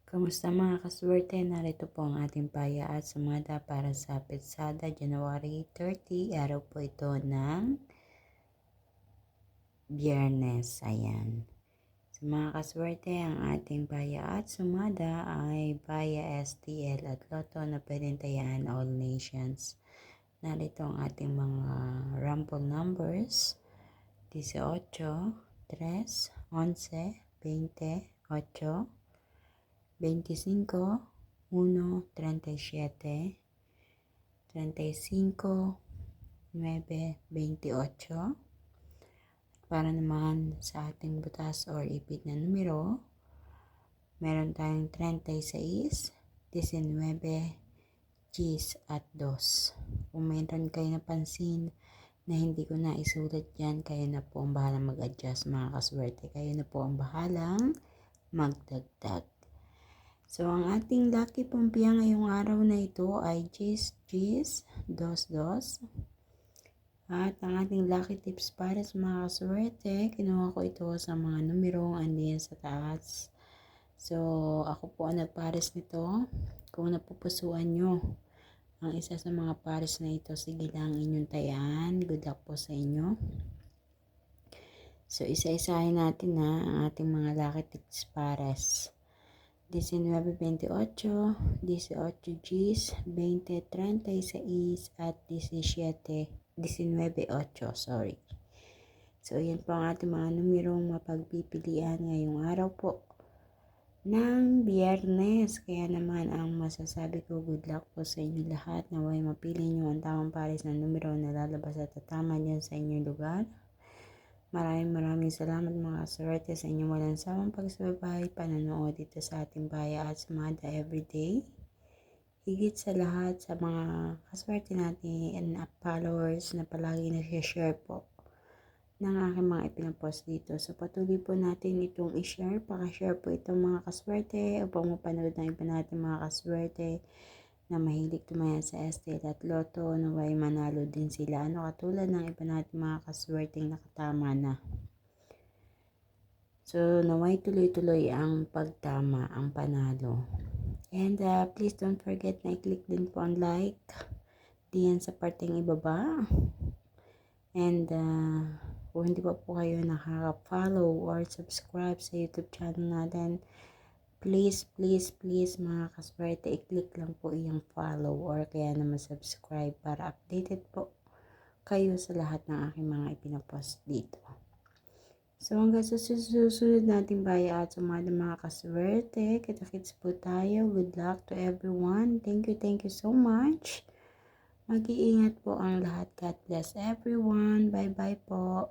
Kamusta mga kaswerte? Narito po ang ating paya at sumada para sa Petsada January 30. Araw po ito ng Biyernes. Ayan. Sa mga kaswerte, ang ating paya at sumada ay paya STL at Lotto na pwedeng tayaan all nations. Narito ang ating mga rumble numbers: 18, 3, 11, 20, 8, 25, 1, 37, 35, 9, 28. Para naman sa ating butas or ipit na numero, meron tayong 36, 19, 10 at 2. Kung meron kayo napansin na hindi ko na isulat yan, kayo na po ang bahalang mag-adjust mga kaswerte. Kayo na po ang bahalang magdagdag. So, ang ating lucky pumpiya ngayong araw na ito ay 10, 10, 2, 2. At ang ating lucky tips para sa mga kaswerte, kinuha ko ito sa mga numerong andiyan sa taas. So, ako po ang nagpares nito. Kung napupusuan nyo ang isa sa mga pares na ito, sige lang inyong tayaan. Good luck po sa inyo. So, isa-isahin natin na ang ating mga lucky tips pares. 19, 28, 18 Gs, 20, 36 at 17, 19, 8, sorry. So, yan po ang ating mga numerong mapagpipilian ngayong araw po ng Biyernes. Kaya naman ang masasabi ko, good luck po sa inyo lahat. Naway mapili nyo ang tamang pares na numero na lalabas at tatama dyan sa inyong lugar. Maraming salamat mga kaswerte sa inyong walang sawang pagsubaybay, panonood dito sa ating paya at sumada everyday. Higit sa lahat sa mga kaswerte natin and followers na palagi nag-share po ng aking mga ipinapost dito. So patuloy po natin itong i-share, paka-share po itong mga kaswerte upang mapanood ng iba natin mga kaswerte na mahilig tumayan sa STL at Lotto, naway manalo din sila. Katulad ng iba natin mga kaswerteng nakatama na. So, naway tuloy-tuloy ang pagtama, ang panalo. And please don't forget na i-click din po ang like diyan sa parteng ibaba. And kung hindi pa po kayo nakaka-follow or subscribe sa YouTube channel natin, please mga kaswerte, i-click lang po yung follow or kaya naman subscribe para updated po kayo sa lahat ng aking mga ipinapost dito. So hanggang sa susunod nating baya at sumada mga kaswerte, kita-kits po tayo. Good luck to everyone. Thank you so much. Mag-iingat po ang lahat. God bless everyone. Bye-bye po.